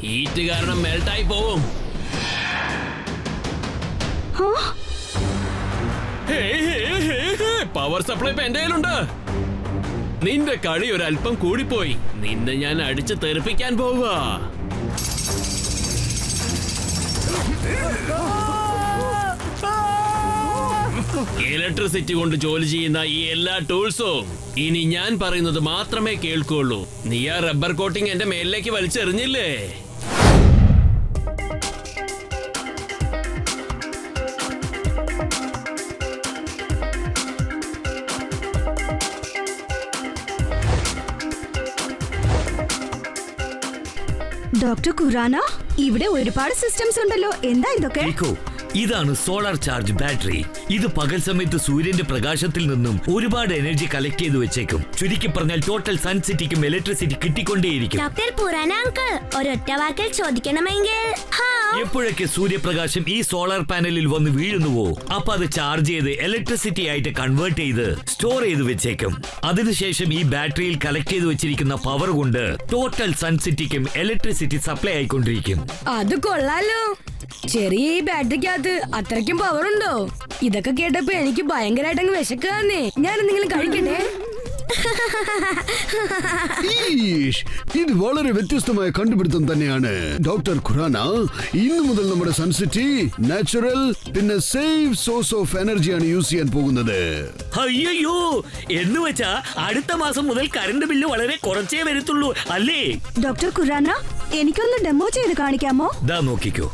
Heat കാരണം മെൽട്ടായി പോവും. Power supply ഇപ്പൊ എന്റെ കയ്യിലുണ്ട്. നിന്റെ കളി ഒരല്പം കൂടിപ്പോയി. നിന്നെ ഞാൻ അടിച്ച് തെറിപ്പിക്കാൻ പോവുക. ഇലക്ട്രിസിറ്റി കൊണ്ട് ജോലി ചെയ്യുന്ന ഈ എല്ലാ ടൂൾസും ഇനി ഞാൻ പറയുന്നത് മാത്രമേ കേൾക്കുള്ളൂ. നീ ആ റബ്ബർ കോട്ടിംഗ് എന്റെ മേലിലേക്ക് വലിച്ചെറിഞ്ഞില്ലേ? ഡോക്ടർ ഖുറാന, ഇവിടെ ഒരുപാട് സിസ്റ്റംസ് ഉണ്ടല്ലോ. എന്താ ഇതൊക്കെ? ഇതാണ് സോളാർ ചാർജ് ബാറ്ററി. ഇത് പകൽ സമയത്ത് സൂര്യന്റെ പ്രകാശത്തിൽ നിന്നും ഒരുപാട് എനർജി കളക്ട് ചെയ്ത് വെച്ചേക്കും. ചുരുക്കി പറഞ്ഞാൽ ടോട്ടൽ സൺ സിറ്റിക്കും ഇലക്ട്രിസിറ്റി കിട്ടിക്കൊണ്ടേയിരിക്കും. ഡോക്ടർ ഖുറാന അങ്കിൾ, ഒരൊറ്റ വാക്കിൽ ചോദിക്കണമെങ്കിൽ എപ്പോഴൊക്കെ സൂര്യപ്രകാശം ഈ സോളാർ പാനലിൽ വന്ന് വീഴുന്നുവോ അപ്പൊ അത് ചാർജ് ചെയ്ത് ഇലക്ട്രിസിറ്റി ആയിട്ട് കൺവേർട്ട് ചെയ്ത് സ്റ്റോർ ചെയ്ത് വെച്ചേക്കും. അതിനുശേഷം ഈ ബാറ്ററിയിൽ കളക്ട് ചെയ്ത് വെച്ചിരിക്കുന്ന പവർ കൊണ്ട് ടോട്ടൽ സൺ സിറ്റിക്കും ഇലക്ട്രിസിറ്റി സപ്ലൈ ആയിക്കൊണ്ടിരിക്കും. അത് കൊള്ളാലോ. ചെറിയ ഈ ബാറ്ററിക്കകത്ത് അത്രയ്ക്കും പവർ ഉണ്ടോ? ഇതൊക്കെ കേട്ടപ്പോ എനിക്ക് ഭയങ്കരമായിട്ട് വിശക്കാന്നേ. ഞാൻ എന്തെങ്കിലും കഴിക്കട്ടെ? ഇത് വളരെ വ്യത്യസ്തമായ കണ്ടുപിടുത്തം തന്നെയാണ് ഡോക്ടർ ഖുറാന. ഇന്നു മുതൽ നമ്മുടെ സൺസിറ്റി നാച്ചുറൽ പിന്നെ സേഫ് സോഴ്സ് ഓഫ് എനർജിയാണ് യൂസ് ചെയ്യാൻ പോകുന്നത്. അയ്യോ, എന്ന് വെച്ചാ അടുത്ത മാസം മുതൽ കറണ്ട് ബില്ല് വളരെ കുറച്ചേ വരത്തുള്ളൂ അല്ലേ? ഡോക്ടർ ഖുറാന, എനിക്കൊന്ന് ഡെമോ ചെയ്ത് കാണിക്കാമോ? ദാ നോക്കിക്കോ.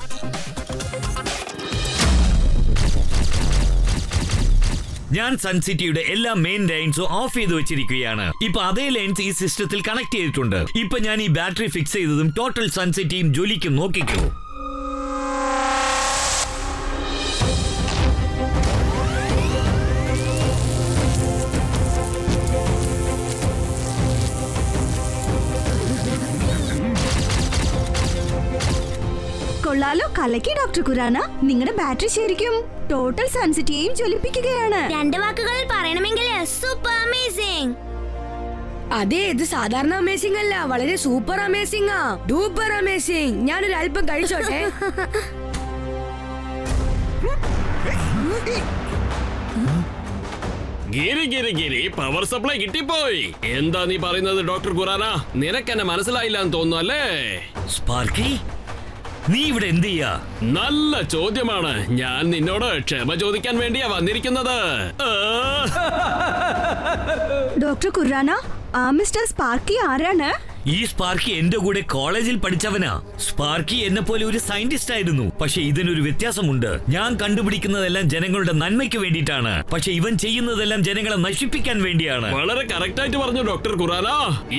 ഞാൻ സൺസിറ്റിയുടെ എല്ലാ മെയിൻ ലൈൻസും ഓഫ് ചെയ്ത് വെച്ചിരിക്കുകയാണ്. ഇപ്പൊ അതേ ലൈൻസ് ഈ സിസ്റ്റത്തിൽ കണക്ട് ചെയ്തിട്ടുണ്ട്. ഇപ്പൊ ഞാൻ ഈ ബാറ്ററി ഫിക്സ് ചെയ്തതും ടോട്ടൽ സൺസിറ്റിയും ജോലിക്കും നോക്കിക്കോ. കൊള്ളാലോ, കലക്കി ഡോക്ടർ ഖുറാന. നിങ്ങളുടെ ബാറ്ററി ശരിക്കും ടോട്ടൽ സൺസിറ്റിയെയും ജ്വലിപ്പിക്കുകയാണ്. രണ്ട് വാക്കുകളിൽ പറയണമെങ്കിൽ സൂപ്പർ അമേസിംഗ്. അതെ, ഇത് സാധാരണ അമേസിംഗ് അല്ല, വളരെ സൂപ്പർ അമേസിംഗ്. Duper amazing. ഞാനൊരു അല്പം കഴിച്ചോട്ടെ. ഗിരി പവർ സപ്ലൈ കിട്ടിപ്പോയി. എന്താ നീ പറയുന്നത് ഡോക്ടർ ഖുറാന? നിനക്കെന്നെ മനസ്സിലായില്ല എന്ന് തോന്നുന്നു അല്ലേ? സ്പാർക്കി, നീ ഇവിടെ എന്ത് ചെയ്യാ? നല്ല ചോദ്യമാണ്. ഞാൻ നിന്നോട് ക്ഷമ ചോദിക്കാൻ വേണ്ടിയാ വന്നിരിക്കുന്നത്. ഡോക്ടർ ഖുറാന, ആ മിസ്റ്റർ സ്പാർക്കി ആരാണ്? ഈ സ്പാർക്കി എന്റെ കൂടെ കോളേജിൽ പഠിച്ചവനാ. സ്പാർക്കി എന്നെ പോലെ ഒരു സയന്റിസ്റ്റ് ആയിരുന്നു. പക്ഷെ ഇതിനൊരു വ്യത്യാസമുണ്ട്. ഞാൻ കണ്ടുപിടിക്കുന്നതെല്ലാം ജനങ്ങളുടെ നന്മയ്ക്ക് വേണ്ടിയിട്ടാണ്. പക്ഷെ ഇവൻ ചെയ്യുന്നതെല്ലാം ജനങ്ങളെ നശിപ്പിക്കാൻ വേണ്ടിയാണ്. വളരെ കറക്റ്റ് ആയിട്ട് പറഞ്ഞു ഡോക്ടർ ഖുറാന.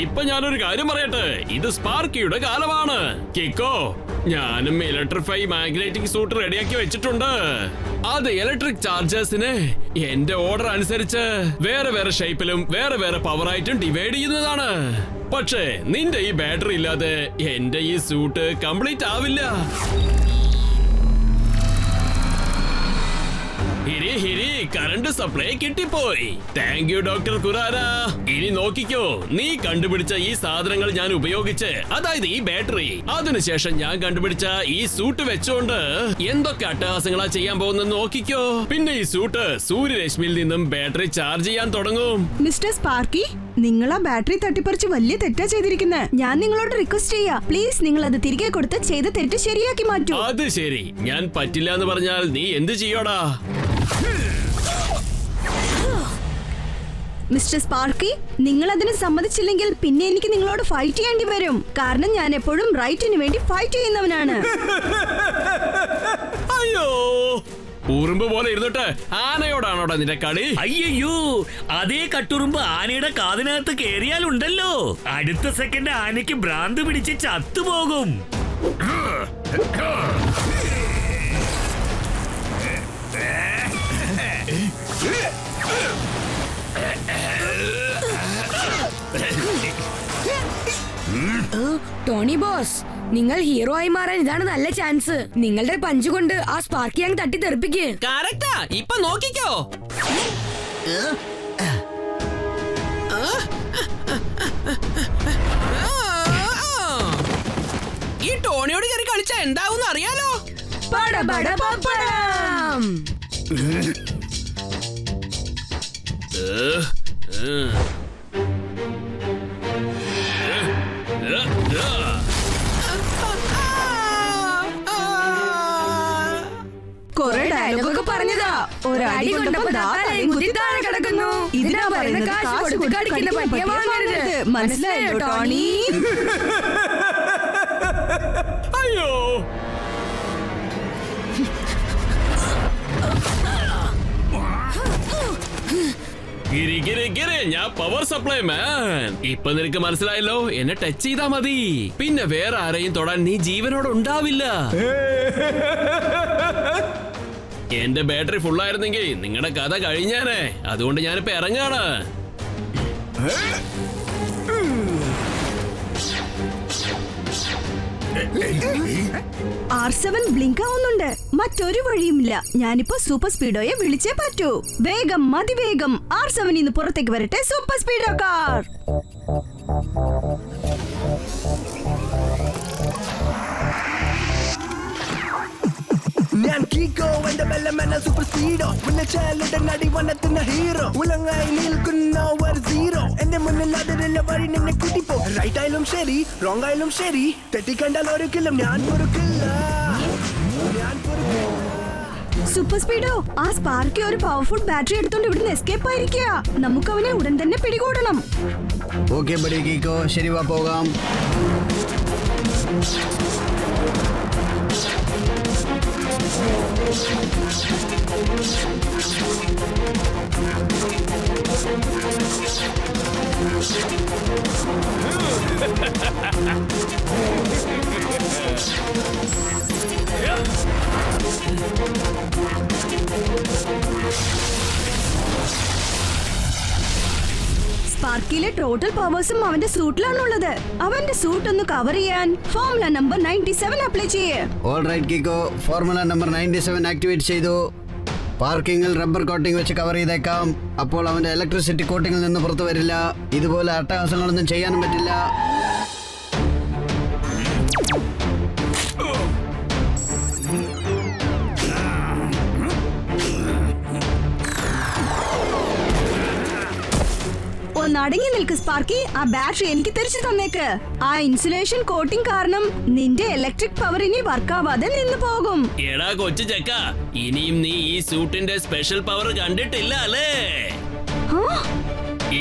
ഇപ്പൊ ഞാനൊരു കാര്യം പറയട്ടെ, ഇത് സ്പാർക്കിയുടെ കാലമാണ്. കിക്കോ, ഞാനും ഇലക്ട്രിഫൈ മാഗ്നറ്റിക് സൂട്ട് റെഡിയാക്കി വെച്ചിട്ടുണ്ട്. അത് ഇലക്ട്രിക് ചാർജേഴ്സിനെ എന്റെ ഓർഡർ അനുസരിച്ച് വേറെ വേറെ ഷേപ്പിലും വേറെ വേറെ പവറായിട്ടും ഡിവൈഡ് ചെയ്യുന്നതാണ്. പക്ഷേ നിന്റെ ഈ ബാറ്ററി ഇല്ലാതെ എന്റെ ഈ സൂട്ട് കംപ്ലീറ്റ് ആവില്ല. ഹിരി കറണ്ട് സപ്ലൈ കിട്ടിപ്പോയി. Thank you doctor Khurana. ഇനി നോക്കിക്കോ, നീ കണ്ടുപിടിച്ച ഈ സാധനങ്ങൾ ഞാൻ ഉപയോഗിച്ച്, അതായത് ഈ ബാറ്ററി, അതിനുശേഷം ഞാൻ കണ്ടുപിടിച്ച ഈ സൂട്ട് വെച്ചോണ്ട് എന്തൊക്കെ അട്ടഹാസങ്ങളാ ചെയ്യാൻ പോകുന്നത് നോക്കിക്കോ. പിന്നെ ഈ സൂട്ട് സൂര്യരശ്മിയിൽ നിന്നും ബാറ്ററി ചാർജ് ചെയ്യാൻ തുടങ്ങും. മിസ്റ്റർ സ്പാർക്കി, നിങ്ങൾ ആ ബാറ്ററി തട്ടിപ്പറിച്ച് വലിയ തെറ്റാ ചെയ്തിരിക്കുന്നത്. ഞാൻ നിങ്ങളോട് റിക്വസ്റ്റ് ചെയ്യാ, പ്ലീസ് നിങ്ങൾ അത് തിരികെ കൊടുത്ത് ചെയ്ത തെറ്റ് ശരിയാക്കി മാറ്റൂ. അത് ശരി, ഞാൻ പറ്റില്ല എന്ന് പറഞ്ഞാൽ നീ എന്ത് ചെയ്യോടാ? മിസ്റ്റർ സ്പാർക്കി, നിങ്ങൾ അതിന് സമ്മതിച്ചില്ലെങ്കിൽ പിന്നെ എനിക്ക് നിങ്ങളോട് ഫൈറ്റ് ചെയ്യേണ്ടി വരും. കാരണം ഞാൻ എപ്പോഴും റൈറ്റിന് വേണ്ടി ഫൈറ്റ് ചെയ്യുന്നവനാണ്. അയ്യോ, ഉറുമ്പ് പോലെ ഇരുന്നിട്ട് ആനയോടാണോടാ നിന്റെ കളി? അയ്യോ, അതേ കട്ടുറുമ്പ് ആനയുടെ കാതിനകത്ത് കേറിയാലുണ്ടല്ലോ, അടുത്ത സെക്കൻഡ് ആനയ്ക്ക് ഭ്രാന്ത് പിടിച്ച് ചത്തുപോകും. ടോണി ബോസ്, നിങ്ങൾ ഹീറോ ആയി മാറാൻ ഇതാണ് നല്ല ചാൻസ്. നിങ്ങളുടെ പഞ്ച് കൊണ്ട് ആ സ്പാർക്കി അങ്ങ് തട്ടി തെറിപ്പിക്ക്. കറക്റ്റാ, ഇപ്പൊ നോക്കിക്കോ. ഈ ടോണിയോട് കയറി കളിച്ചാ എന്താവും അറിയാലോ. പടപട പപ്പടം. കൊറേ ഡയലോഗൊക്കെ പറഞ്ഞതാ. ഒരടി കൊണ്ടപ്പോ ദാ തലയും കുത്തി താഴെ കിടക്കുന്നു. ഇതിനാ പറയുന്നത് കാശ് കൊടുത്ത് കടിക്കുന്ന പട്ടിയെ വാങ്ങരുത്. മനസ്സിലായോ ടോണി? അയ്യോ, ഗിരി ഗിരി ഗിരി, ഞാൻ പവർ സപ്ലൈ മാൻ. ഇപ്പൊ നിനക്ക് മനസ്സിലായല്ലോ, എന്നെ ടച്ച് ചെയ്താ മതി, പിന്നെ വേറെ ആരെയും തൊടാൻ നീ ജീവനോട് ഉണ്ടാവില്ല. എന്റെ ബാറ്ററി ഫുള്ളായിരുന്നെങ്കിൽ നിങ്ങളുടെ കഥ കഴിഞ്ഞാനേ. അതുകൊണ്ട് ഞാനിപ്പോ ഇറങ്ങാണ്. R7 ബ്ലിങ്ക് ആവുന്നുണ്ട്. മറ്റൊരു വഴിയുമില്ല. ഞാനിപ്പോ സൂപ്പർ സ്പീഡോയെ വിളിച്ചേ പറ്റൂ. വേഗം, അതിവേഗം R7 ഇന്ന് പുറത്തേക്ക് വരട്ടെ. Super speedo car. ഞാൻ കീക്കോ എന്റെ ബെല്ലമെന്ന സൂപ്പർ സ്പീഡോ മുന്നേറ്റ നടി വന്നെത്തുന്ന ഹീറോ ഉലങ്ങായി നിൽക്കുന്ന ഒരു സീറോ എന്റെ മുന്നിൽ അതിലുള്ള വഴി നിന്നെ കൂട്ടിപ്പോ റൈറ്റ് ആയാലും ശരി റോങ് ആയാലും ശരി തെറ്റിക്കണ്ടാൽ ഒരിക്കലും ഞാൻ പൊറുക്കില്ല. സൂപ്പർ സ്പീഡോ, ആ സ്പാർക്കി ഒരു പവർഫുൾ ബാറ്ററി എടുത്തോണ്ട് ഇവിടുന്ന് എസ്കേപ്പ് ആയിരിക്കുക. നമുക്ക് അവനെ ഉടൻ തന്നെ പിടികൂടണം. ഓക്കെ ബഡി കീക്കോ, ശരി വാ പോകാം. സ്പാർക്കിയിലെ ടോട്ടൽ പവേഴ്സും അവന്റെ സൂട്ടിലാണുള്ളത്. അവന്റെ സൂട്ട് ഒന്ന് കവർ ചെയ്യാൻ ഫോർമുല നമ്പർ 97 അപ്ലൈ ചെയ്യേ. ഓൾറൈറ്റ് കീക്കോ, ഫോർമുല നമ്പർ 97 ആക്ടിവേറ്റ് ചെയ്തു. പാർക്കിങ്ങിൽ റബ്ബർ കോട്ടിംഗ് വെച്ച് കവർ ചെയ്തേക്കാം. അപ്പോൾ അവന്റെ ഇലക്ട്രിസിറ്റി കോട്ടിങ്ങിൽ നിന്ന് പുറത്തു വരില്ല. ഇതുപോലെ അട്ടഹാസങ്ങളൊന്നും ചെയ്യാനും പറ്റില്ല. ഒന്ന് അടങ്ങി നിൽക്ക് സ്പാർക്കി. ആ ബാറ്ററി എനിക്ക് തിരിച്ചു തന്നേക്ക്. ആ ഇൻസുലേഷൻ കോട്ടിംഗ് കാരണം നിന്റെ ഇലക്ട്രിക് പവർ ഇനി വർക്കാവാതെ നിന്ന് പോകും. എടാ കൊച്ചു ചെക്ക, ഇനിയും നീ ഈ സൂട്ടിന്റെ സ്പെഷ്യൽ പവർ കണ്ടിട്ടില്ല അല്ലേ?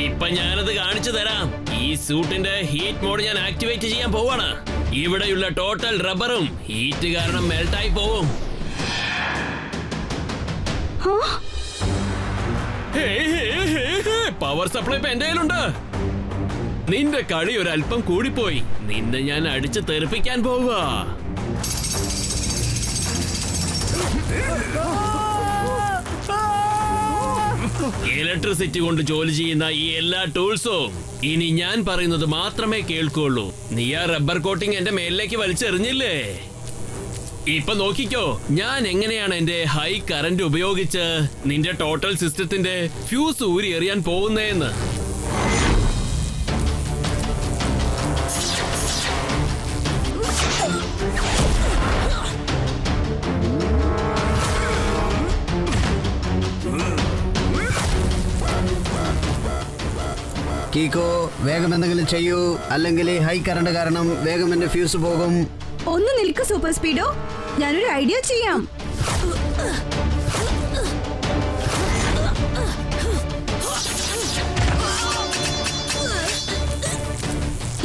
ഇപ്പൊ ഞാനത് കാണിച്ചു തരാം. ഈ സൂട്ടിന്റെ ഹീറ്റ് മോഡ് ഞാൻ ആക്ടിവേറ്റ് ചെയ്യാൻ പോവാണ്. ഇവിടെയുള്ള ടോട്ടൽ റബ്ബറും ഹീറ്റ് കാരണം മെൽട്ടായി പോവും. പവർ സപ്ലൈ ഇപ്പൊ എന്റെ കയ്യിലുണ്ട്. നിന്റെ കളി ഒരല്പം കൂടിപ്പോയി. നിന്നെ ഞാൻ അടിച്ച് തെറിപ്പിക്കാൻ പോവുക. ഇലക്ട്രിസിറ്റി കൊണ്ട് ജോലി ചെയ്യുന്ന ഈ എല്ലാ ടൂൾസും ഇനി ഞാൻ പറയുന്നത് മാത്രമേ കേൾക്കുള്ളൂ. നീ ആ റബ്ബർ കോട്ടിംഗ് എന്റെ മേലിലേക്ക് വലിച്ചെറിഞ്ഞില്ലേ? ഇപ്പൊ നോക്കിക്കോ, ഞാൻ എങ്ങനെയാണ് എന്റെ ഹൈ കറന്റ് ഉപയോഗിച്ച് നിന്റെ ടോട്ടൽ സിസ്റ്റത്തിന്റെ ഫ്യൂസ് ഊരി എറിയാൻ പോകുന്നേന്ന്. കീക്കോ, വേഗം എന്തെങ്കിലും ചെയ്യൂ, അല്ലെങ്കിൽ ഈ ഹൈ കറണ്ട് കാരണം വേഗം എന്റെ ഫ്യൂസ് പോകും. ഒന്ന് നിൽക്ക് സൂപ്പർ സ്പീഡോ, ഞാനൊരു ഐഡിയ ചെയ്യാം.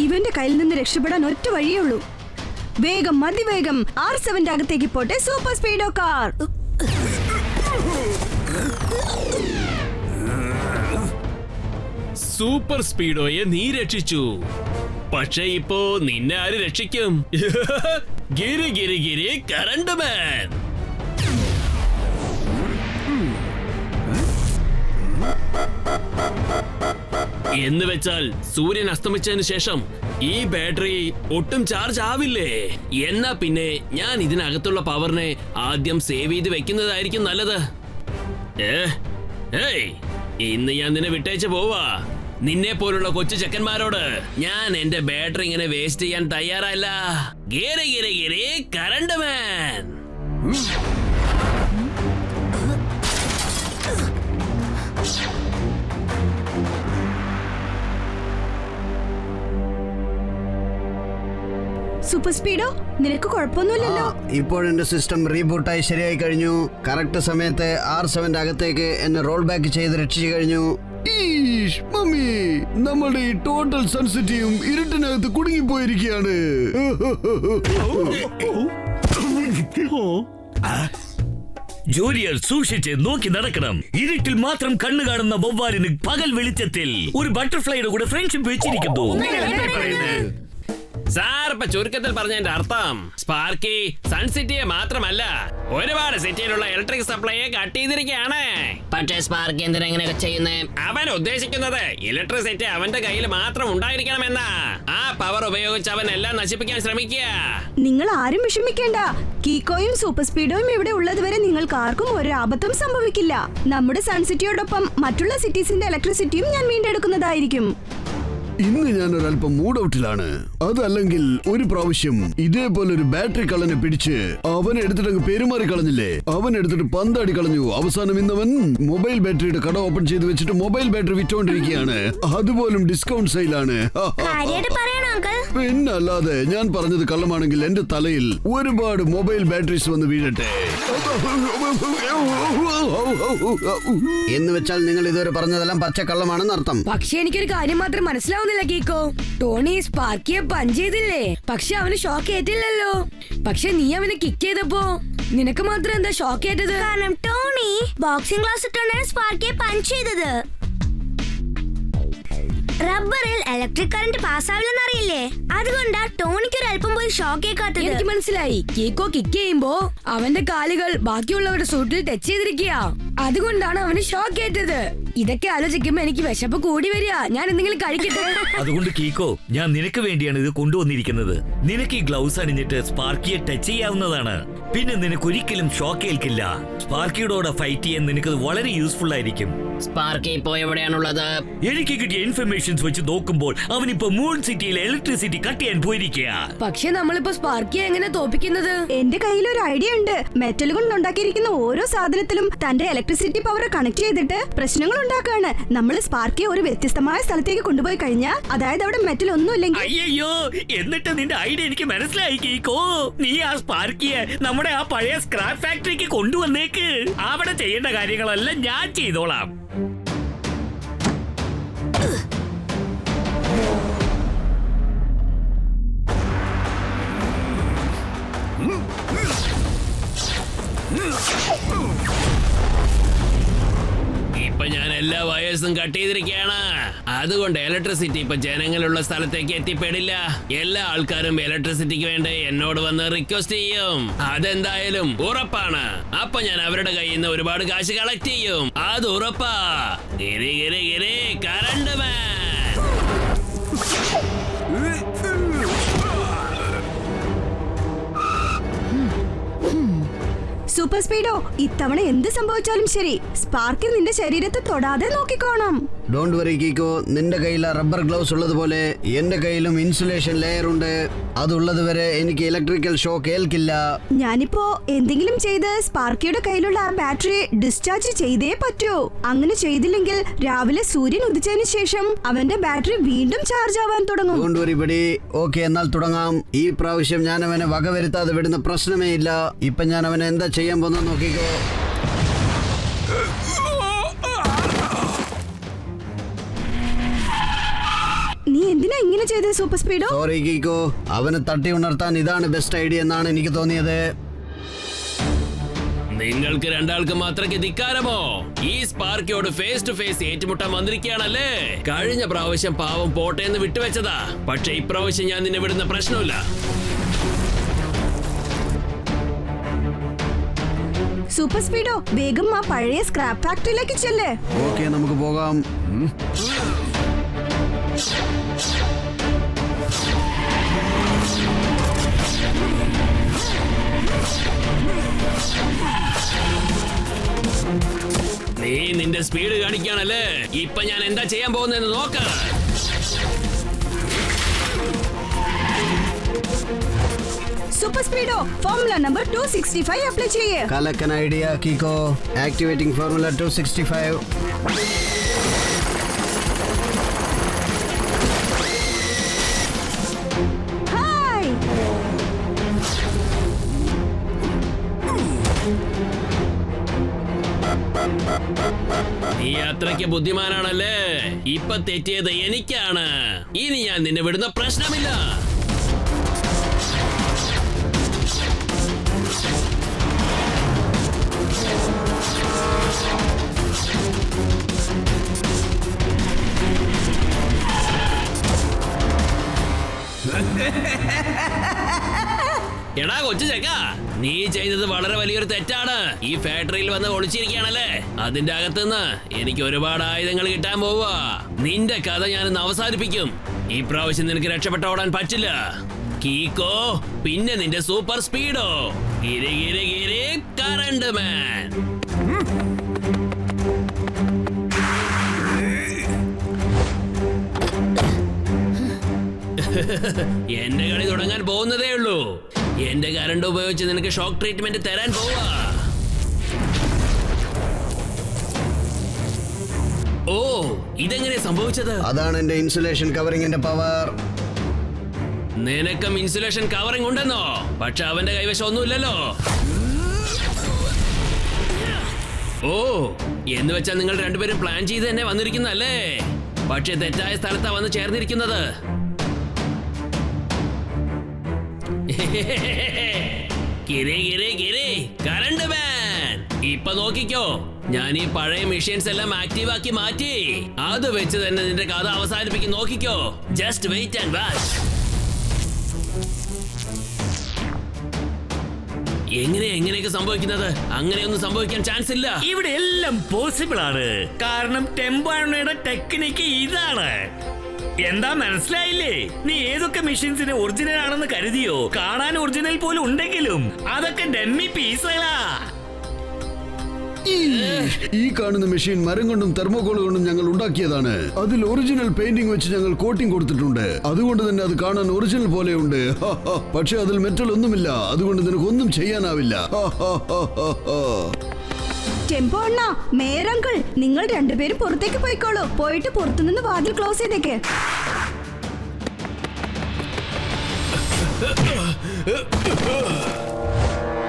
ഇവന്റെ കയ്യിൽ നിന്ന് രക്ഷപ്പെടാൻ ഒറ്റ വഴിയേ ഉള്ളൂ. വേഗം, അതിവേഗം R7 അകത്തേക്ക് പോട്ടെ സൂപ്പർ സ്പീഡോ കാർ. സൂപ്പർ സ്പീഡോയെ നീ രക്ഷിച്ചു. പക്ഷെ ഇപ്പോ നിന്നെ ആര് രക്ഷിക്കും? ഗിരി ഗിരി ഗിരി കറണ്ട് മാൻ. എന്ന് വെച്ചാൽ സൂര്യൻ അസ്തമിച്ചതിന് ശേഷം ഈ ബാറ്ററി ഒട്ടും ചാർജ് ആവില്ലേ? എന്നാ പിന്നെ ഞാൻ ഇതിനകത്തുള്ള പവറിനെ ആദ്യം സേവ് ചെയ്ത് വെക്കുന്നതായിരിക്കും നല്ലത്. ഏയ്, ഇന്ന് ഞാൻ നിന്നെ വിട്ടേച്ച് പോവാ. നിന്നെ പോലുള്ള കൊച്ചു ചെക്കന്മാരോട് ഞാൻ എന്റെ ബാറ്ററി ഇങ്ങനെ വേസ്റ്റ് ചെയ്യാൻ തയ്യാറല്ല. ഗിരി ഗിരി ഗിരി കറണ്ട് മാൻ. സൂപ്പർ സ്പീഡോ, നിനക്ക് കുഴപ്പമൊന്നുമില്ലല്ലോ? ഇപ്പോഴെന്റെ സിസ്റ്റം റീബൂട്ടായി ശരിയായി കഴിഞ്ഞു. കറക്റ്റ് സമയത്ത് R7 അകത്തേക്ക് എന്നെ റോൾ ബാക്ക് ചെയ്ത് രക്ഷിച്ചു കഴിഞ്ഞു. ഈഷ്, മമ്മി, നമ്മുടെ ഈ ടോട്ടൽ സൺസിറ്റിയും ഇരുട്ടിനകത്ത് കുടുങ്ങിപ്പോയിരിക്കുകയാണ്. ജൂനിയർ സൂക്ഷിച്ച് നോക്കി നടക്കണം. ഇരുട്ടിൽ മാത്രം കണ്ണു കാണുന്ന വവ്വാലിന് പകൽ വെളിച്ചത്തിൽ ഒരു ബട്ടർഫ്ലൈയുടെ കൂടെ ഫ്രണ്ട്ഷിപ്പ് വെച്ചിരിക്കുന്നു. സാർ ഇപ്പൊ ചുരുക്കത്തിൽ പറഞ്ഞതിന്റെ അർത്ഥം സ്പാർക്കി സൺസിറ്റിയെ മാത്രമല്ല ഒരുപാട് സിറ്റിയിലുള്ള ഇലക്ട്രിക് സപ്ലൈയെ കട്ട് ചെയ്തിരിക്കുകയാണ്. പക്ഷേ സ്പാർക്ക് എന്തിനാ ഇങ്ങനെയൊക്കെ ചെയ്യുന്നേ? അവൻ ഉദ്ദേശിക്കുന്നത് ഇലക്ട്രിസിറ്റി അവന്റെ കയ്യിൽ മാത്രം ഉണ്ടായിരിക്കണമെന്നാ. ആ പവർ ഉപയോഗിച്ച് അവൻ എല്ലാം നശിപ്പിക്കാൻ ശ്രമിക്കുക. നിങ്ങൾ ആരും വിഷമിക്കേണ്ട. കീക്കോയും സൂപ്പർ സ്പീഡോയും ഇവിടെ ഉള്ളതുവരെ നിങ്ങൾക്ക് ആർക്കും ഒരു ആപത്തും സംഭവിക്കില്ല. നമ്മുടെ സൺസിറ്റിയോടൊപ്പം മറ്റുള്ള സിറ്റീസിന്റെ ഇലക്ട്രിസിറ്റിയും ഞാൻ വീണ്ടെടുക്കുന്നതായിരിക്കും. ഇന്ന് ഞാൻ ഒരല്പം മൂഡ് ഔട്ടിലാണ്. അതല്ലെങ്കിൽ ഒരു പ്രാവശ്യം ഇതേപോലെ ഒരു ബാറ്ററി കള്ളനെ പിടിച്ച് അവനെ എടുത്തിട്ട് പെരുമാറി കളഞ്ഞില്ലേ, അവൻ എടുത്തിട്ട് പന്താടി കളഞ്ഞു. അവസാനം ഇന്നവൻ മൊബൈൽ ബാറ്ററിയുടെ കട ഓപ്പൺ ചെയ്ത് വെച്ചിട്ട് മൊബൈൽ ബാറ്ററി വിറ്റോണ്ടിരിക്കുകയാണ്. അതുപോലും ഡിസ്കൗണ്ട് സെയിലാണ്. പിന്നല്ലാതെ ഞാൻ പറഞ്ഞത് കള്ളമാണെങ്കിൽ എന്റെ തലയിൽ ഒരുപാട് മൊബൈൽ ബാറ്ററീസ് വന്ന് വീഴട്ടെ. എന്ന് വെച്ചാൽ നിങ്ങൾ ഇതുവരെ പറഞ്ഞതെല്ലാം പച്ചക്കള്ളമാണെന്ന് അർത്ഥം. പക്ഷെ എനിക്കൊരു കാര്യം മാത്രം മനസ്സിലാവുന്നില്ല കീക്കോ. ടോണി സ്പാർക്കിയെ പഞ്ച് ചെയ്തില്ലേ, പക്ഷെ അവന് ഷോക്ക് ഏറ്റില്ലല്ലോ. പക്ഷെ നീ അവനെ കിക്ക് ചെയ്തപ്പോ നിനക്ക് മാത്രം എന്താ ഷോക്ക് ഏറ്റത്? കാരണം ടോണി ബോക്സിംഗ് ക്ലാസ് ഇട്ടുകൊണ്ടാണ് സ്പാർക്കിയെ പഞ്ച് ചെയ്തത്. റബ്ബറിൽ ഇലക്ട്രിക് കറന്റ് പാസ്സാവില്ലെന്ന് അറിയില്ലേ, അതുകൊണ്ടാ ടോണിക്ക് ഒരു അല്പം പോയി ഷോക്ക് ഏക്കാത്തത്. എനിക്ക് മനസ്സിലായി. കീക്കോ കിക്ക് ചെയ്യുമ്പോ അവന്റെ കാലുകൾ ബാക്കിയുള്ളവരുടെ സൂട്ടിൽ ടച്ച് ചെയ്തിരിക്കുക, അതുകൊണ്ടാണ് അവന് ഷോക്ക് ഏറ്റത്. ഇതൊക്കെ ആലോചിക്കുമ്പോ എനിക്ക് വിശപ്പ് കൂടി വരിക. ഞാൻ എന്തെങ്കിലും കഴിക്കട്ടെ? അതുകൊണ്ട് കീക്കോ, ഞാൻ നിനക്ക് വേണ്ടിയാണ് ഇത് കൊണ്ടുവന്നിരിക്കുന്നത്. നിനക്ക് ഈ ഗ്ലൗസ് അണിഞ്ഞിട്ട് സ്പാർക്കിയെ ടച്ച് ചെയ്യാവുന്നതാണ്. പിന്നെ നിനക്ക് ഒരിക്കലും ഷോക്ക് ഏൽക്കില്ല. സ്പാർക്കിയോടെ ഫൈറ്റ് ചെയ്യാൻ നിനക്ക് വളരെ യൂസ്ഫുൾ ആയിരിക്കും. സ്പാർക്ക് ഇപ്പോ എവിടെയാണുള്ളത്? എനിക്ക് കിട്ടിയ ഇൻഫർമേഷൻസ് വെച്ച് നോക്കുമ്പോൾ അവനിപ്പോ മൂൺ സിറ്റിയിലെ ഇലക്ട്രിസിറ്റി കട്ട് ചെയ്യാൻ പോയിരിക്കുക. പക്ഷെ നമ്മളിപ്പോ സ്പാർക്കിയെ എങ്ങനെ തോപ്പിക്കുന്നത്? എന്റെ കയ്യിൽ ഒരു ഐഡിയ ഉണ്ട്. മെറ്റൽ കൊണ്ട് ഉണ്ടാക്കിയിരിക്കുന്ന ഓരോ സാധനത്തിലും തന്റെ ഇലക്ട്രിസിറ്റി പവർ കണക്ട് ചെയ്തിട്ട് പ്രശ്നങ്ങൾ ഉണ്ടാക്കുകയാണ്. നമ്മൾ സ്പാർക്കിയെ ഒരു വ്യത്യസ്തമായ സ്ഥലത്തേക്ക് കൊണ്ടുപോയി കഴിഞ്ഞാൽ, അതായത് അവിടെ മെറ്റൽ ഒന്നും ഇല്ലെങ്കിൽ. അയ്യോ, എന്നിട്ട് നിന്റെ ഐഡിയ എനിക്ക് മനസ്സിലായി കീക്കോ. നീ ആ സ്പാർക്കിയെ നമ്മുടെ ആ പഴയ സ്ക്രാപ്പ് ഫാക്ടറിക്ക് കൊണ്ടുവന്നേക്ക്. അവിടെ ചെയ്യേണ്ട കാര്യങ്ങളെല്ലാം ഞാൻ ചെയ്തോളാം. ഇപ്പൊ ഞാൻ എല്ലാ വയേഴ്സും കട്ട് ചെയ്തിരിക്കുകയാണ്. അതുകൊണ്ട് ഇലക്ട്രിസിറ്റി ഇപ്പൊ ജനങ്ങളുള്ള സ്ഥലത്തേക്ക് എത്തിപ്പെടില്ല. എല്ലാ ആൾക്കാരും ഇലക്ട്രിസിറ്റിക്ക് വേണ്ടി എന്നോട് വന്ന് റിക്വസ്റ്റ് ചെയ്യും. അതെന്തായാലും ഉറപ്പാണ്. അപ്പൊ ഞാൻ അവരുടെ കയ്യിൽ നിന്ന് ഒരുപാട് കാശ് കളക്ട് ചെയ്യും. അത് ഉറപ്പാ. ഗിരി ഗിരി ഗിരി കറണ്ട് മാൻ. സൂപ്പർ സ്പീഡോ, ഇത്തവണ എന്ത് സംഭവിച്ചാലും ശരി, സ്പാർക്കി നിന്റെ ശരീരത്തെ തൊടാതെ നോക്കിക്കോണം. ഡോണ്ട് വറി കീക്കോ, നിന്റെ കയ്യിൽ റബ്ബർ ഗ്ലൗസ് ഉള്ളതുപോലെ എന്റെ കയ്യിലും ഇൻസുലേഷൻ ലെയർ ഉണ്ട്. അതുള്ളത് വരെ എനിക്ക് ഇലക്ട്രിക്കൽ ഷോക്ക് ഏൽക്കില്ല. ഞാനിപ്പോ എന്തെങ്കിലും ചെയ്ത് സ്പാർക്കിയുടെ കയ്യിലുള്ള ആ ബാറ്ററി ഡിസ്ചാർജ് ചെയ്തേ പറ്റൂ. അങ്ങനെ ചെയ്തില്ലെങ്കിൽ രാവിലെ സൂര്യൻ ഉദിച്ചതിന് ശേഷം അവന്റെ ബാറ്ററി വീണ്ടും ചാർജ് ആവാൻ തുടങ്ങും. Don't worry buddy. ഓക്കെ, എന്നാൽ തുടങ്ങാം. ഈ പ്രാവശ്യം ഞാൻ അവനെ വകവരുത്താതെ വിടുന്ന പ്രശ്നമേ ഇല്ല. ഇപ്പൊ ഞാൻ അവനെ എന്താ ചെയ്യാൻ പോകുന്ന നോക്കിക്കോ. നീ എന്തിനാ ഇങ്ങനെ ചെയ്തത് സൂപ്പർ സ്പീഡോ? സോറി കീക്കോ, അവനെ തട്ടി ഉണർത്താൻ ഇതാണ് ബെസ്റ്റ് ഐഡിയ എന്നാണ് എനിക്ക് തോന്നിയത്. നിങ്ങൾക്ക് രണ്ടാൾക്ക് മാത്രക്ക് ധിക്കാരമോ? ഈ സ്പാർക്കിയോട് ഫേസ് ടു ഫേസ് ഏറ്റുമുട്ടാൻ വന്നിരിക്കുകയാണല്ലേ. കഴിഞ്ഞ പ്രാവശ്യം പാവം പോട്ടേന്ന് വിട്ടുവെച്ചതാ. പക്ഷെ ഇപ്രാവശ്യം ഞാൻ നിന്നെ വിടുന്ന പ്രശ്നമില്ല. സൂപ്പർ സ്പീഡോ, വേഗം ആ പഴയ സ്ക്രാപ്പ് ഫാക്ടറിയിലേക്ക് ചെല്ലേ. ഓക്കെ, നമുക്ക് പോകാം. നീ നിന്റെ സ്പീഡ് കാണിക്കുകയാണല്ലേ? ഇപ്പൊ ഞാൻ എന്താ ചെയ്യാൻ പോകുന്നതെന്ന് നോക്ക്. Super speedo formula number 265 apply ചെയ്യേ. കലക്കൻ ഐഡിയ കീക്കോ. Activating formula 265. ഹായ്. നീ അത്രയ്ക്ക് ബുദ്ധിമാനാണല്ലേ? ഇപ്പൊ തെറ്റിയത് എനിക്കാണ്. ഇനി ഞാൻ നിന്നെ വിടുന്ന പ്രശ്നമില്ല. എടാ കൊച്ചു ചെക്ക, നീ ചെയ്തത് വളരെ വലിയൊരു തെറ്റാണ്. ഈ ഫാക്ടറിയിൽ വന്ന് ഒളിച്ചിരിക്കുകയാണല്ലേ? അതിന്റെ അകത്തുനിന്ന് എനിക്ക് ഒരുപാട് ആയുധങ്ങൾ കിട്ടാൻ പോവാ. നിന്റെ കഥ ഞാനിന്ന് അവസാനിപ്പിക്കും. ഈ പ്രാവശ്യം നിനക്ക് രക്ഷപ്പെട്ട ഓടാൻ പറ്റില്ല കീക്കോ. പിന്നെ നിന്റെ സൂപ്പർ സ്പീഡോ. ഗിരി ഗിരി ഗിരി കറണ്ട് മാൻ. എന്റെ കളി തുടങ്ങാൻ പോകുന്നതേ ഉള്ളൂ. എന്റെ കറണ്ട് ഉപയോഗിച്ച് നിനക്ക് ഷോക്ക് ട്രീറ്റ്മെന്റ് തരാൻ പോവാ. ഓ, ഇതെങ്ങനെ സംഭവിച്ചത്? അതാണ് എന്റെ ഇൻസുലേഷൻ കവറിംഗിന്റെ പവർ. നിനക്കും ഇൻസുലേഷൻ കവറിംഗ് ഉണ്ടെന്നോ? പക്ഷെ അവന്റെ കൈവശം ഒന്നുമില്ലല്ലോ. ഓ, എന്ന് വെച്ചാൽ നിങ്ങൾ രണ്ടുപേരും പ്ലാൻ ചെയ്ത് തന്നെ വന്നിരിക്കുന്നല്ലേ? പക്ഷെ തെറ്റായ സ്ഥലത്താ വന്ന് ചേർന്നിരിക്കുന്നത്. കിരി കിരി കിരി കറണ്ട് മാൻ. ഇപ്പൊ നോക്കിക്കോ, ഞാൻ ഈ പഴയ മെഷീൻസ് എല്ലാം ആക്റ്റീവ് ആക്കി മാറ്റി. അത് വെച്ച് തന്നെ നിന്റെ കഥ അവസാനിപ്പിക്കും. നോക്കിക്കോ, ജസ്റ്റ് വെയിറ്റ് ആൻഡ് വാച്ച്. എങ്ങനെയൊക്കെ സംഭവിക്കുന്നത്? അങ്ങനെയൊന്നും സംഭവിക്കാൻ ചാൻസ് ഇല്ല. ഇവിടെ എല്ലാം പോസിബിൾ ആണ്. കാരണം ടെമ്പോയുടെ ടെക്നിക്ക് ഇതാണ്. എന്താ മനസ്സിലായില്ലേ? നീ ഏതൊക്കെ മെഷീൻസിന് ഒറിജിനൽ ആണെന്ന് കരുതിയോ? കാണാൻ ഒറിജിനൽ പോലും ഉണ്ടെങ്കിലും അതൊക്കെ ഡമ്മി പീസുകളാ. ഈ കാണുന്ന മെഷീൻ മരം കൊണ്ടും തെർമോകോൾ കൊണ്ടും ഞങ്ങൾ ഉണ്ടാക്കിയതാണ്. അതിൽ ഒറിജിനൽ പെയിന്റിംഗ് വെച്ച് ഞങ്ങൾ കോട്ടിംഗ് കൊടുത്തിട്ടുണ്ട്. അതുകൊണ്ട് തന്നെ അത് കാണാൻ ഒറിജിനൽ പോലെയുണ്ട്. പക്ഷെ അതിൽ മെറ്റൽ ഒന്നുമില്ല. അതുകൊണ്ട് നിനക്കൊന്നും ചെയ്യാനാവില്ല. ടെമ്പോ അണ്ണാ, മേയർ അങ്കിൾ, നിങ്ങൾ രണ്ടുപേരും പുറത്തേക്ക് പോയിക്കോളൂ. പോയിട്ട് പുറത്തുനിന്ന് വാതിൽ ക്ലോസ് ചെയ്തേക്ക്.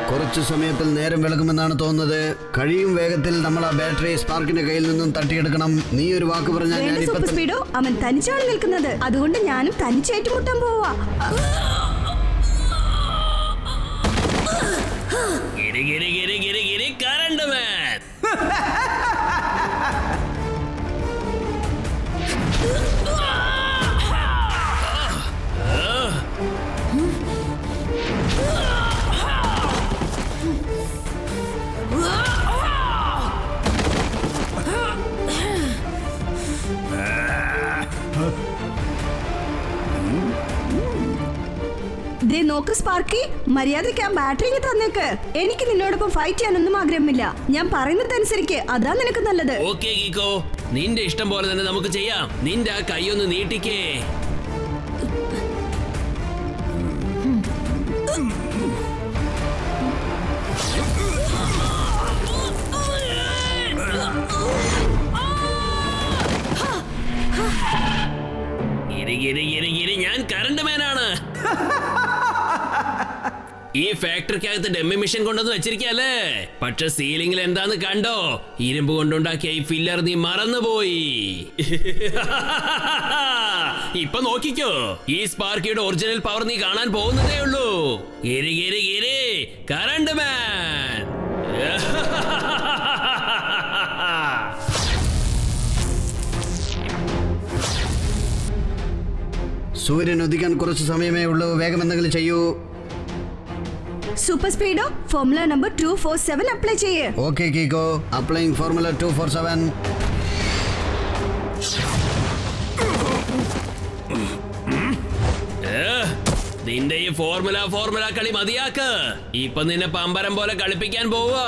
കുറച്ചു സമയത്തിൽ നേരം വിളകുമെന്നാണ് തോന്നുന്നത്. കഴിയും വേഗത്തിൽ നമ്മൾ ആ ബാറ്ററി സ്പാർക്കിന്റെ കയ്യിൽ നിന്നും തട്ടിയെടുക്കണം. നീ ഒരു വാക്ക് പറഞ്ഞാൽ ഞാൻ സൂപ്പർ സ്പീഡോ, അവൻ തനിച്ചാണ് നിൽക്കുന്നത്. അതുകൊണ്ട് ഞാനും തനിച്ചേറ്റുമുട്ടാൻ പോവാ. ഗിരി ഗിരി ഗിരി ഗിരി ഗിരി കറണ്ട് മാൻ. ദേ നോക്ക് സ്പാർക്കി, മര്യാദയ്ക്ക് ആ ബാറ്ററി തന്നേക്ക്. എനിക്ക് നിന്നോടൊപ്പം ഫൈറ്റ് ചെയ്യാനൊന്നും ആഗ്രഹമില്ല. ഞാൻ പറയുന്നത് അനുസരിക്ക്, അതാ നിനക്ക് നല്ലത്. ഓക്കേ ഗീക്കോ, നിന്റെ ഇഷ്ടം പോലെ തന്നെ നമുക്ക് ചെയ്യാം. നിന്റെ ആ കൈ ഒന്ന് നീട്ടിക്കേ. ഗിരി ഗിരി ഗിരി ഗിരി ഞാൻ കറണ്ട് മാനാണ്. ഈ ഫാക്ടറിക്കകത്ത് ഡെമ്മി മെഷീൻ കൊണ്ടുവന്ന് വെച്ചിരിക്കല്ലേ? പക്ഷെ സീലിംഗിൽ എന്താന്ന് കണ്ടോ? ഇരുമ്പ് കൊണ്ടുണ്ടാക്കിയ ഈ ഫില്ലർ നീ മറന്നുപോയി. ഇപ്പൊ നോക്കിക്കോ, ഈ സ്പാർക്കിയുടെ ഒറിജിനൽ പവർ നീ കാണാൻ പോകുന്നതേ ഉള്ളൂ. ഗിരി ഗിരി ഗിരി കറണ്ട് മാൻ. സൂര്യൻ ഉദിക്കാൻ കുറച്ച് സമയമേ ഉള്ളൂ. വേഗം എന്തെങ്കിലും ചെയ്യൂ. Super speedo formula number 247 apply ചെയ്യേ. ഓക്കെ കീക്കോ, അപ്ലൈയിങ് ഫോർമുല 247. നിന്റെ ഈ ഫോർമുല കളി മതിയാക്ക്. ഇപ്പൊ നിന്നെ പമ്പരം പോലെ കളിപ്പിക്കാൻ പോവാ.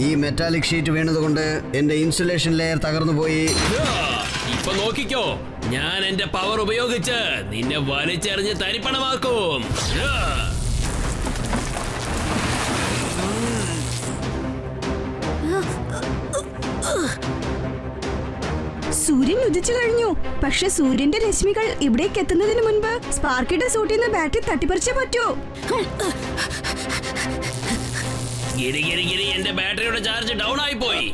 ഈ മെറ്റാലിക് ഷീറ്റ് വീണതുകൊണ്ട് എന്റെ ഇൻസുലേഷൻ ലെയർ തകർന്നു പോയി. ഇപ്പൊ നോക്കിക്കോ, ഞാൻ എന്റെ പവർ ഉപയോഗിച്ച് നിന്നെ വലിച്ചെറിഞ്ഞ് തരിപ്പണമാക്കും. സൂര്യൻ ഉദിച്ചു കഴിഞ്ഞു. പക്ഷെ സൂര്യന്റെ രശ്മികൾ ഇവിടേക്ക് എത്തുന്നതിന് മുൻപ് സ്പാർക്കിയുടെ സൂട്ടിൽ നിന്ന് ബാറ്ററി തട്ടിപ്പറിച്ചേ പറ്റൂ. ഗിരി ഗിരി ഗിരി, എന്റെ ബാറ്ററിയുടെ ചാർജ് ഡൗൺ ആയി പോയി.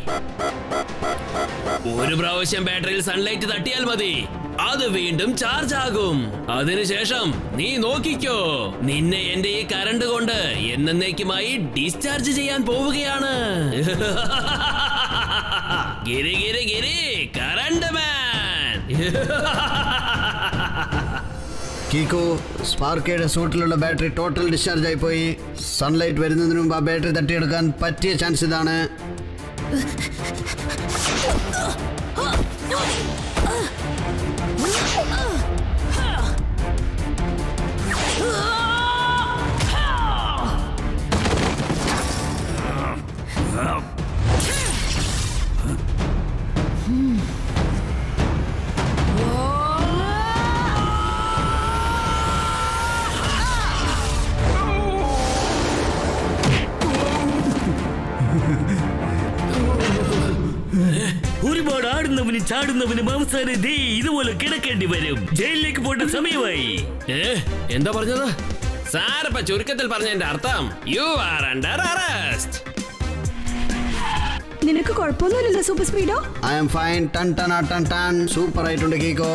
ഒരു പ്രാവശ്യം ബാറ്ററിയിൽ സൺലൈറ്റ് തട്ടിയാൽ മതി, അത് വീണ്ടും ചാർജ് ആകും. അതിനുശേഷം നീ നോക്കിക്കോ, നിന്നെ എന്റെ ഈ കറണ്ട് കൊണ്ട് എന്നേക്കുമായി ഡിസ്ചാർജ് ചെയ്യാൻ പോവുകയാണ്. ഗിരി ഗിരി ഗിരി, കറണ്ട് മാൻ. കീക്കോ, സ്പാർക്കയുടെ സൂട്ടിലുള്ള ബാറ്ററി ടോട്ടൽ ഡിസ്ചാർജ് ആയി പോയി. സൺലൈറ്റ് വരുന്നതിന് മുമ്പ് ആ ബാറ്ററി തട്ടിയെടുക്കാൻ പറ്റിയ ചാൻസ് ഇതാണ്. ഒരുപാട് ആടുന്നവനും ചാടുന്നവനും അവസാനം ദേ ഇതുപോലെ കിടക്കേണ്ടി വരും. ജയിലിലേക്ക് പോണ്ട സമയമായി. എന്താ പറഞ്ഞത്? സാരപ്പ ചുരുക്കത്തിൽ പറഞ്ഞതിന്റെ അർത്ഥം യു ആർ അണ്ടർ അറസ്റ്റ്. നിനക്ക് കുഴപ്പമൊന്നുമില്ലല്ലോ super speedo? I am fine. ടൺ ടൺ ടൺ ടൺ. സൂപ്പർ ആയിട്ടുണ്ട് കീക്കോ.